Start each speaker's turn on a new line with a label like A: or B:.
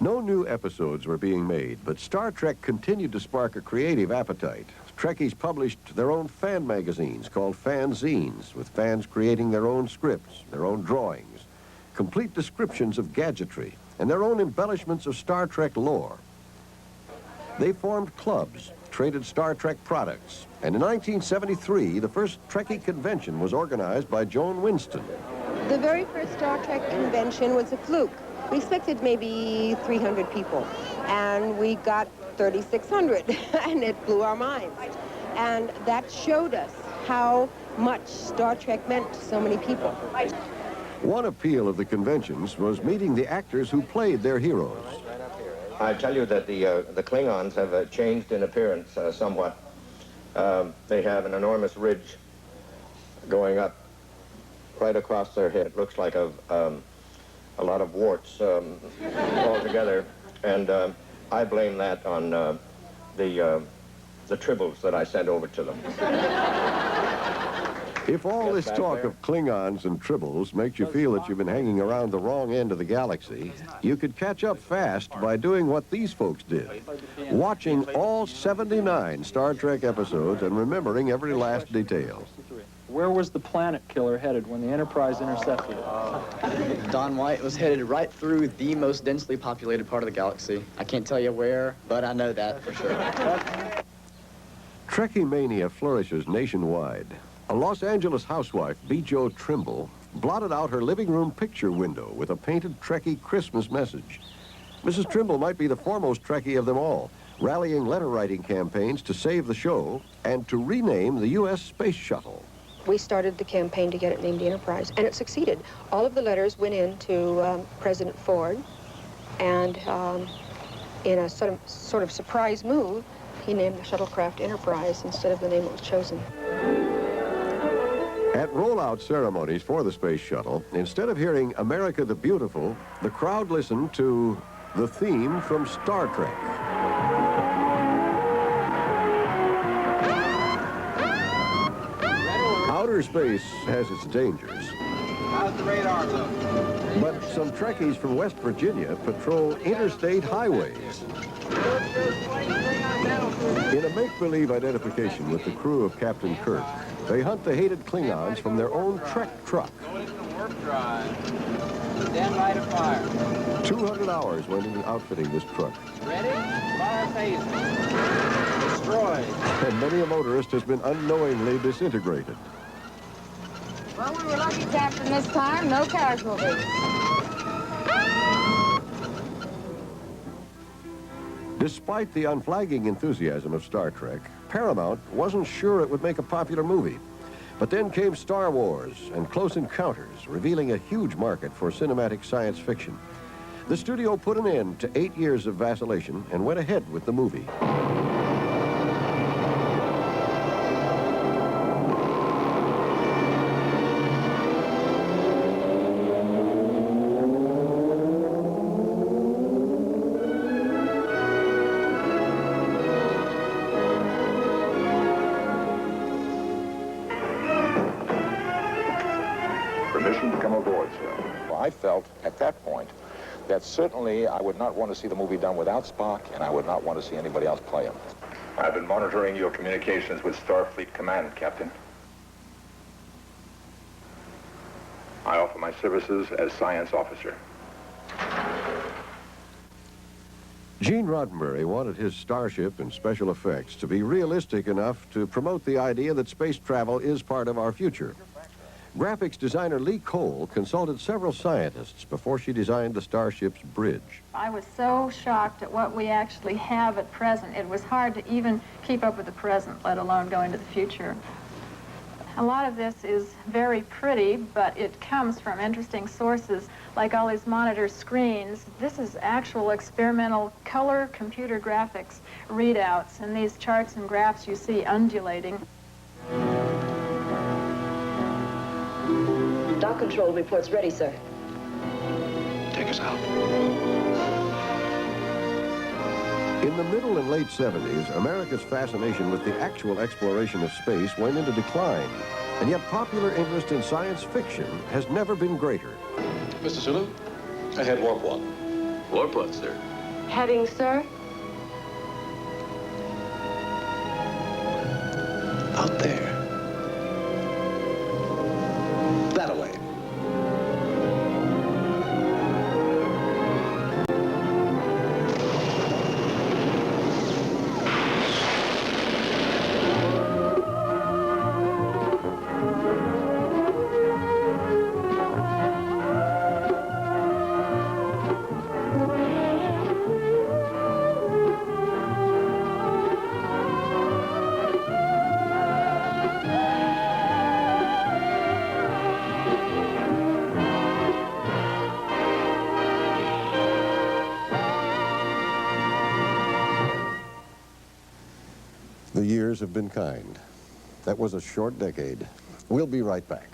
A: No new episodes were being made, but Star Trek continued to spark a creative appetite. Trekkies published their own fan magazines called fanzines, with fans creating their own scripts, their own drawings, complete descriptions of gadgetry, and their own embellishments of Star Trek lore. They formed clubs, traded Star Trek products, and in 1973, the first Trekkie convention was organized by Joan Winston.
B: The very first Star Trek convention was a fluke. We expected maybe 300 people, and we got 3,600, and it blew our minds. And that showed us how much Star Trek meant to so many people.
A: One appeal of the conventions was meeting the actors who played their heroes.
C: I tell you that the Klingons have changed in appearance somewhat. They have an enormous ridge going up right across their head. It looks like a lot of warts all together, and I blame that on the tribbles that I sent over to them.
A: If all this talk of Klingons and tribbles makes you feel that you've been hanging around the wrong end of the galaxy, you could catch up fast by doing what these folks did. Watching all 79 Star Trek episodes and remembering every last detail.
D: Where was the planet killer headed when the Enterprise intercepted it?
E: Don White was headed right through the most densely populated part of the galaxy. I can't tell you where, but I know that for sure.
A: Trekkie mania flourishes nationwide. A Los Angeles housewife, B. Jo Trimble, blotted out her living room picture window with a painted Trekkie Christmas message. Mrs. Trimble might be the foremost Trekkie of them all, rallying letter-writing campaigns to save the show and to rename the U.S. Space Shuttle.
B: We started the campaign to get it named the Enterprise, and it succeeded. All of the letters went in to President Ford, and in a sort of surprise move, he named the shuttlecraft Enterprise instead of the name that was chosen.
A: At rollout ceremonies for the space shuttle, instead of hearing America the Beautiful, the crowd listened to the theme from Star Trek. Outer space has its dangers.
F: How's the radar look?
A: But some Trekkies from West Virginia patrol interstate highways. In a make-believe identification with the crew of Captain Kirk, they hunt the hated Klingons from their own Trek truck.
F: Going into the work drive. Stand by to fire.
A: 200 hours went into outfitting this truck.
F: Ready? Fire phases. Destroyed.
A: And many a motorist has been unknowingly disintegrated.
G: Well, we were lucky, Captain, this time. No casualties.
A: Despite the unflagging enthusiasm of Star Trek, Paramount wasn't sure it would make a popular movie. But then came Star Wars and Close Encounters, revealing a huge market for cinematic science fiction. The studio put an end to 8 years of vacillation and went ahead with the movie.
H: Permission to come aboard, sir. Well, I felt at that point that certainly I would not want to see the movie done without Spock, and I would not want to see anybody else play him. I've been monitoring your communications with Starfleet Command, Captain. I offer my services as science officer.
A: Gene Roddenberry wanted his starship and special effects to be realistic enough to promote the idea that space travel is part of our future. Graphics designer Lee Cole consulted several scientists before she designed the starship's bridge.
I: I was so shocked at what we actually have at present. It was hard to even keep up with the present, let alone go into the future. A lot of this is very pretty, but it comes from interesting sources, like all these monitor screens. This is actual experimental color computer graphics readouts, and these charts and graphs you see undulating.
J: Dock control reports ready, sir.
H: Take us out.
A: In the middle and late 70s, America's fascination with the actual exploration of space went into decline, and yet popular interest in science fiction has never been greater.
K: Mr. Sulu, ahead warp 1. Warport, sir.
J: Heading, sir?
L: Out there. That away.
A: The years have been kind. That was a short decade. We'll be right back.